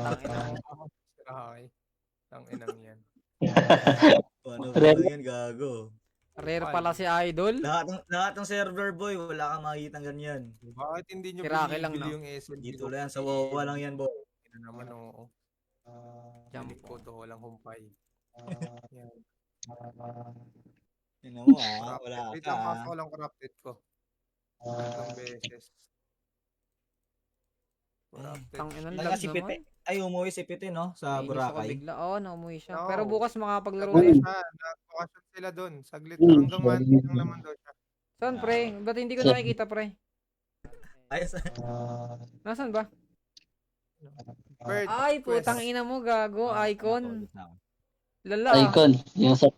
Tangina mo. Ay, tanginang yan. Paano ba yan, gago? Rare pala si Idol. Lahat ng server, boy, wala kang makikita ganyan. Bakit hindi nyo Si Rocky lang, binibili no? yung SLG Dito ko? lang yan, sa Wawa lang yan, boy. Ito naman, oo. Balik ko to, walang humpay. Yan. Tingnan mo, wala Wait ka. lang, pasok ko lang corrupted ko. Tatlong beses. Corrupted. Tanginan Talaga lag si naman. Pete. Ay, umuwi si Pete, no? Sa Nainis ako Boracay. bigla. Oo, naumuwi siya. No. Pero bukas makapaglaro Nagbukas ulit. siya, nag-vacation sila doon. Saglit hanggang Monday lang naman daw siya. Saan, pre? Ba't hindi ko nakikita, pre? Ayos. Nasaan ba? Bird, Ay, putang quest. ina mo, gago. Icon. Lala. Icon. Yung sa...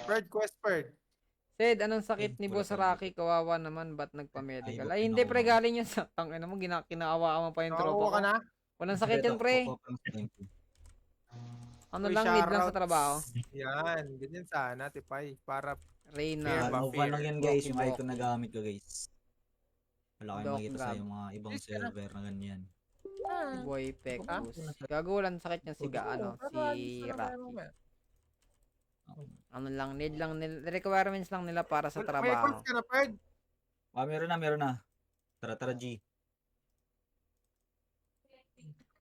Bird, quest, bird. Sid, anong sakit ni Wala Boss pa. Rocky? Kawawa naman, ba't nagpa-medical? Ay, Ay, hindi, pre, nakuha. galing yun sa tangina mo. Kinaawa mo pa yung tropa Nakakuha ko. ka na? Walang sakit yan, pre. Ano Uy, lang, need lang sa shoutouts. trabaho. Yan, ganyan sana, tipay. Para Reyna. Fear ba? Move lang yan, guys. Yung Boki, icon na gamit ko, guys. Wala kayong Dok makita sa Gab. yung mga ibang Yes, server na ganyan. Boy Pecus. Gago, walang sakit niya si si Rocky. Ano lang, need lang nila, requirements lang nila para sa may trabaho. quest ka na, bird. Meron na. Tara, G.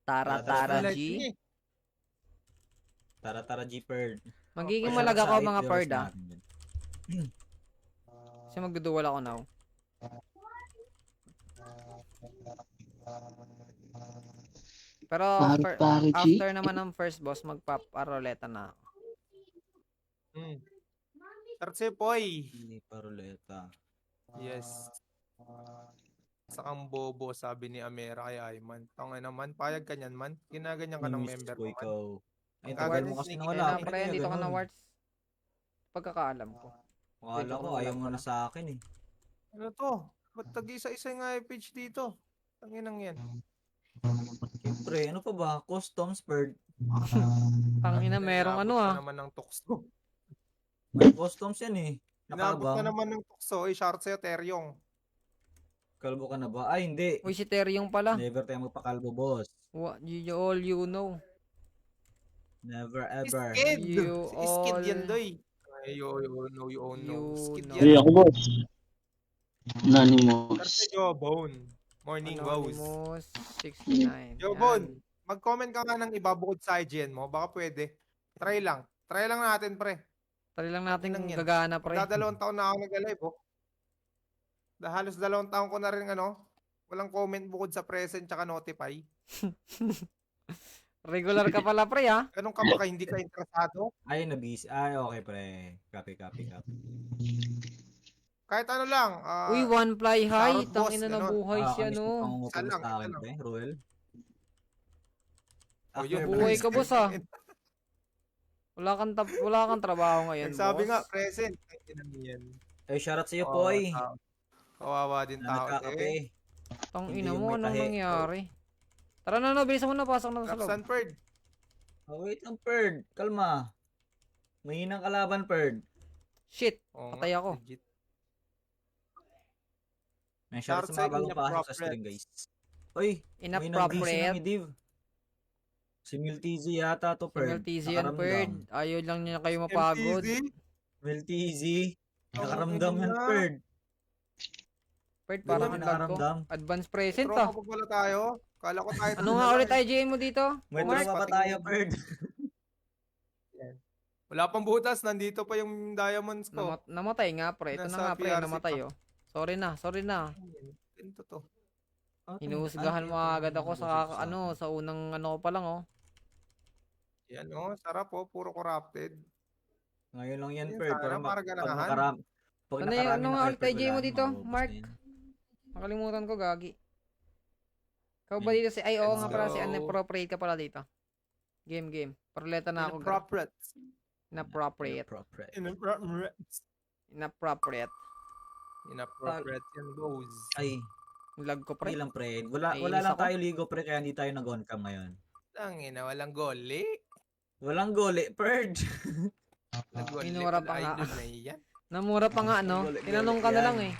Tara Wala, G. sige. Tara, G, Bird. Magiging Ay, malaga sa ko mga 8 bird viewers ah. natin yan. Kasi magduduwal ako now. Pero after naman ng first boss, magpaparoleta na ako. Tarsepoy. Hindi pa ruleta. Yes. Sakang bobo, sabi ni Amera kay Ayman. Tangay naman, payag ka niyan man. Ginaganyan ka ng member ko mo man. ikaw. Ay, Ang tagal gagawin mo kasi ni na Nicky wala. Kaya pre, dito ka na warts. Pagkakaalam ko. Akala ko, ayaw mo na sa akin eh. Ano to? Ba't tag-isa-isa nga yung page dito? Tanginang yan. Siyempre, ano pa ba? Customs, Bird. Tangina, merong ano ah. Inabot ka naman ng tukso. May customs yan eh. Inabot ka Nakabang. naman ng tukso. Eh, short sa'yo, Teryong. Kalbo ka na ba? Ay, hindi. Uy, si Teryong pala. Never tayo magpakalbo, boss. What all you know. Never ever. Skid! You Si Skid all yan, doy. Ay, you know. you Skid know. Hey, yan. ako, boss. Anonymous. Tarse Jobone. Morning woes. Anonymous 69. Jobone, mag-comment ka nga ng iba bukod sa IGN mo. Baka pwede. Try lang. Try lang natin, pre. Tali lang natin Ilang yan? gagana pre. Magdadalawang taon na ako nag-live, oh. Halos 2 taon ko na rin, walang comment bukod sa present tsaka notify. Regular ka pala pre ha. Ganun ka baka hindi ka interesado? Ay, nabisi. Ay, okay, pre. Copy. Kahit ano lang. Uy, one fly high. Tarot boss, Tangina na ganun. buhay siya no. Isa lang, Sa akin, isa lang. pre. Ruel. Oh, yun, Buhay ka, boss, ah. present. Wala kang trabaho ngayon, Nagsabi boss. nga, present. Ay, yan. Ay, shoutout sa'yo, Kawawa Poy. tao. Kawawa din Na tao. nagkakape. Tangina Hindi mo, yung may anong tahi. nangyari? Tara na, bilisan mo na, pasok na sa loob. Sanford. Oh, wait lang, Perd. Kalma. Mahinang kalaban, Perd. Shit, Oo nga, patay ako. legit. May shoutout sa mga bagong pasok sa stream, guys. Uy, may nag-DC Inappropriate. ng Div. Si Miltizi yata to, Perd. Single yan, Perd. Ayaw lang niya kayo mapagod. MTZ? Miltizi. Oh, Nakaramdam yan, na. Perd. Perd, Di ba parang may ang lag ko. nakaramdam? Advanced present Tropa ah. pa pala tayo. Kala ko tayo. Ano nga ulit IGN mo dito? May Mark? tropa pa tayo, Perd. Wala pang butas. Nandito pa yung diamonds ko. Namatay nga, pre. Ito na Nasa nga, pre. PRC Namatay, pa. oh. Sorry na. Ganito to. Hinuhusgahan mo agad ako sa sa unang ko pa lang, oh. Yan sarap puro corrupted. Ngayon lang yan, Yan, Perd. sana Pero para pag ganahan. pag Ano nakarami ano na nga kayo, ulit Perd, IGN mo wala dito, na, maubos na Mark? yan. Nakalimutan ko, gagi. Ikaw ba Yan. dito si... Ay, oo Let's nga pala, si go. inappropriate ka pala dito. Game. Paruleta na ako. Inappropriate. Inappropriate. Inappropriate. Inappropriate yan, goes. Ay, Lag ko, pre. hindi lang, Pred. Wala Naiinis lang ako. tayo ligo, pre, kaya hindi tayo nag-on cam ngayon. Tangina, walang goli. Walang gole, Perd. Minura pa nga. Idol na yan. Namura pa nga, no? Galit, Tinanong ka na yan. lang, eh.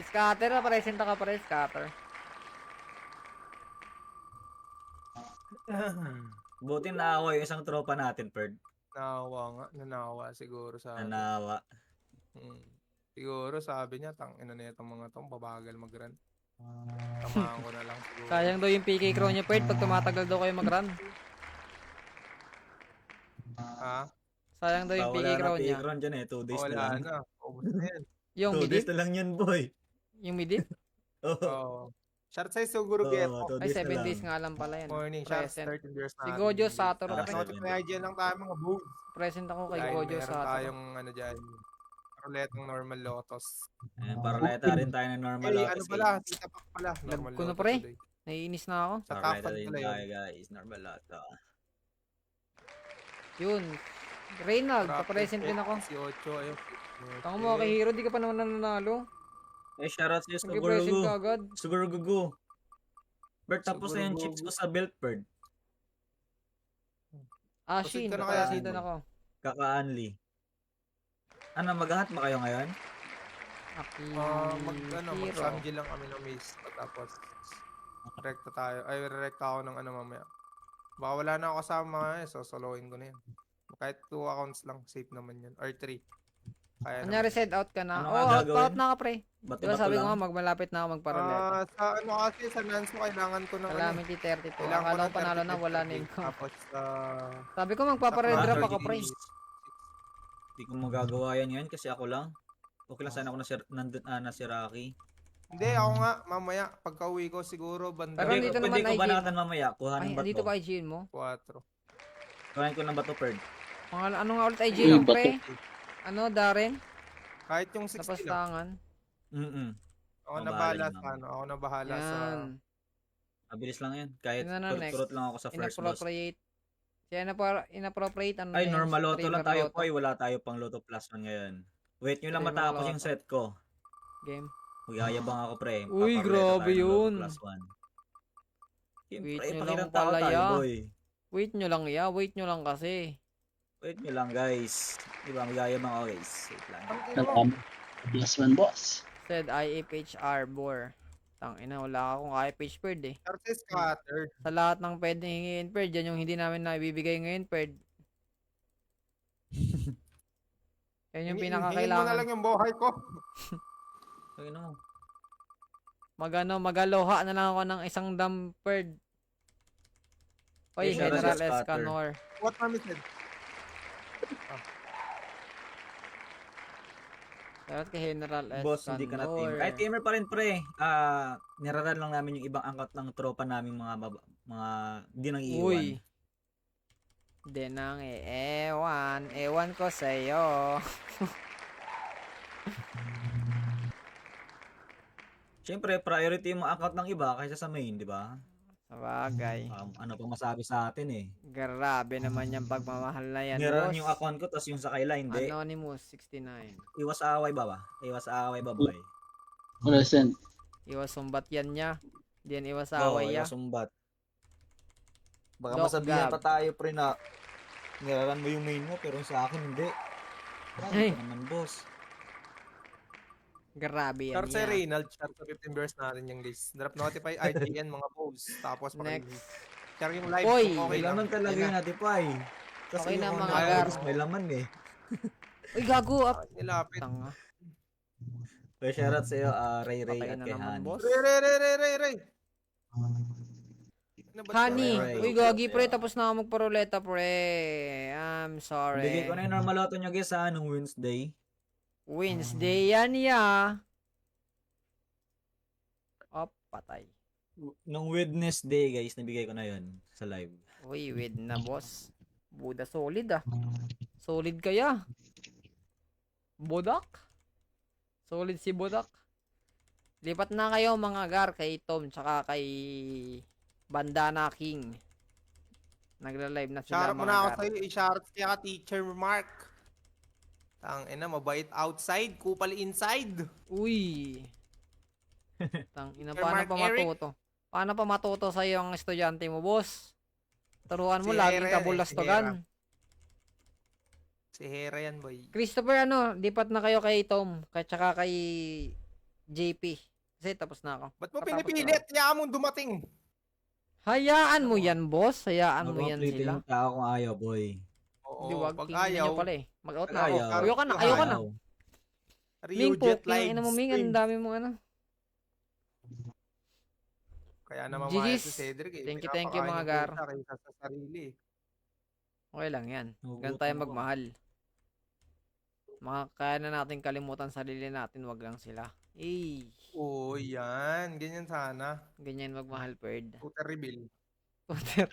Scatter, presenta ka pa rin, scatter. Buti naawa yung isang tropa natin, Perd. Nanawa nga. Nanawa siguro sa atin. Nanawa. Siguro sabi niya, ina na itong mga tong babagal mag-run. Tamahan ko na lang siguro. Sayang daw yung PK crown niya, Perd, pag tumatagal daw kayo mag-run. Ha? Sayang daw yung PK Wala na crown niya. P-Crown dyan eh. 2 days na Wala lang. na. Ubus na yan. Yung 2 days midit? na lang yan, boy. Yung midit? Oo. Oo. Short size siguro Oo, Geto. 2 Ay, days na 7 lang. days nga lang pala yan. Morning shots, Present. 13 years na. Si Gojo Satoru. Ah, Notif na dyan lang tayo mga boobs. Present ako kay Dahil Gojo meron sa tayong ano dyan. Roletong normal lotos. Ayan, para leta rin tayo ng normal Ay, lotus. ano pala, tita pak pala. Normal ko na, lotos pre. today. Naiinis na ako. Sa Para top leta pad rin pala tayo, yun. guys. Normal lotus. Yun. Reynald, pa-present din ako. Si Ocho, ayun. Tango mo kay Hero, di ka pa naman nananalo. Eh, shoutout sa'yo, Nag-present ka Sugurugu. agad. Sugurugu. Bert, tapos na yung Sugurugu. chips ko sa belt, Bird. Ashin, Proceed ka na kaya, pa-present din Sino? ako. Kaka-Anli. Ano, maghahat ba kayo ngayon? Aki, Hero. Mag-samji lang kami ng maze. Tapos, rekta tayo. Ay, rekta ako ng ano mamaya. Baka wala na ako kasama so soloin ko na yan. Kahit 2 accounts lang, safe naman yan. Or 3. Kaya Anyari send out ka na. Ano Oo, nga out gagawin? na ka, pre. Bato-bato Diba sabi ko lang? nga, malapit na ako magparoleta. Sa ano kasi, sa Nanso, kailangan ko ng ano. Calamity 32. Kailangan Akala ko ng panalo na, 35 wala per name day. ko. Tapos, Sabi ko magpaparedrap ako, pre. Hindi ko magagawa yan ngayon kasi ako lang. Okay lang sana ako na si Rocky. Hindi, ako nga, mamaya, pagka uwi ko siguro, banda. Pero dito naman Pwede ko IG. banatan mamaya. Ay, Kuhanin ba't dito mo? ba IGN mo? 4. Kuhanin ko ng bato, Perd. Ano nga ulit IGN mo, pre? Ano, Darren? Kahit yung 60 lang. Napastangan. Ako Ang na bahala bahala niyo, sa ma'am. ano. Ako na bahala sa... Yan. Mabilis lang yan. Kahit Yun na, next. turot lang ako sa first boss. Inappropriate. Siya inappropriate. Ano Ay, na yun, normal loto streamer lang tayo loto. po. Wala tayo pang loto plus 1 ngayon. Wait nyo lang Streamer matapos loto. yung set ko. Game. Magyayabang ako, pre. Uy, Papareleta grabe tayo ng yun. Loto plus 1. Siyempre, Wait nyo lang pakitang tao pala, tayo, ya. boy. Wait nyo lang, ya. Wait nyo lang kasi. Wait nyo lang, guys. Diba, magyayabang ako, guys. Wait lang. Plus 1 boss. Said IFHR bore. Tangina, wala akong IFH Perd eh. Artist cutter. Sa lahat ng pwedeng hingin Perd, yan yung hindi namin naibibigay ngayon Perd. Yan yung Hingin mo na pinakakailangan. lang yung buhay ko. Ay, no. Magaloha na lang ako ng isang dam Perd. Oy, Yes, General sir, scatter. Escanor. What mami said? Shoutout kay General Escanor. Boss, hindi ka na team. Kahit gamer pa rin, pre. Niraran lang namin yung ibang angkat ng tropa namin mga hindi nang iiwan. Uy. Di nang ewan. Ewan ko sa'yo. Siyempre, priority yung mga account ng iba kaysa sa main, di ba? Sabagay. Ano pa masabi sa atin eh. Grabe naman yung pagmamahal na yan, Niraran boss. yung account ko, tas yung sa kaila, hindi. Anonymous 69. Iwas away ba ba? Iwas away ba, boy? Present. Iwas sumbat yan niya. Di yan iwas Oo, away ya. iwas sumbat. Baka Doc masabihan Gab. pa tayo, pre, na niraran mo yung main mo, pero sa akin hindi. Ay. Ay, naman, boss. Grabe yan Char si niya. Reynald, char sa 15 viewers natin yung guys. Drop notify IGN mga posts. Tapos Next. Char yung live Oy, kung okay May lang. laman talaga Ayun yung natify. Kasi Okay na, yung mga online gar. games, may laman eh. Uy, gago up. Nilapit. Tanga. Pero shoutout sa'yo, Ray Ray Patay at na kay naman, Hani. boss. Ray. Ano ba Honey. Ray, Ray. Uy, gagi pre. Tapos na ako magparoleta, pre. I'm sorry. Bigay ko na yung normal loto nyo guys ha, nung Wednesday. Wednesday yan ya. Op, patay. Nung Wednesday guys, nabigay ko na yon sa live. Uy, wed na, boss. Buda solid ah. Solid kaya. Bodak. Solid si Bodak. Lipat na kayo mga gar kay Tom tsaka kay Bandana King. Nagla-live na sila Shoutout mo mga na ako gar. sa'yo. I-shoutout kaya ka Teacher Mark. Tangina, mabait outside, kupal inside. Uy. Tang ina, Sir paano Mark pa Eric? matuto? Paano pa matuto sa iyo ang estudyante mo, boss? Turuan mo Si laging Hera yan, kabulastogan. Si Hera yan, boy. Christopher, ano, lipat na kayo kay Tom, tsaka kay JP. Kasi tapos na ako. Ba't mo Katapos pinipilit? Niya mong dumating. Hayaan mo yan, boss. Hayaan mo Habang yan pilitin sila. yung tao kung ayaw, boy. Hindi, Oo, wag. pag Tingnan ayaw, nyo pala eh. Mag-out na Pag ako. ayaw. Ayoko na, Pag ayoko na. ayaw. Ming po, Jet king ina mo, Ming. Ang stream. dami mong ano. Kaya naman mahal GG's. si Cedric eh. Thank you, Pinapakain mga yung gar. puta kaysa sa sarili eh. Okay lang yan. Nagugutom Ganun tayo ako. magmahal. Kaya na natin kalimutan sarili natin, wag lang sila. Eh, Oo, yan. Ganyan sana. ganyan magmahal, Perd. Scooter reveal. Scooter.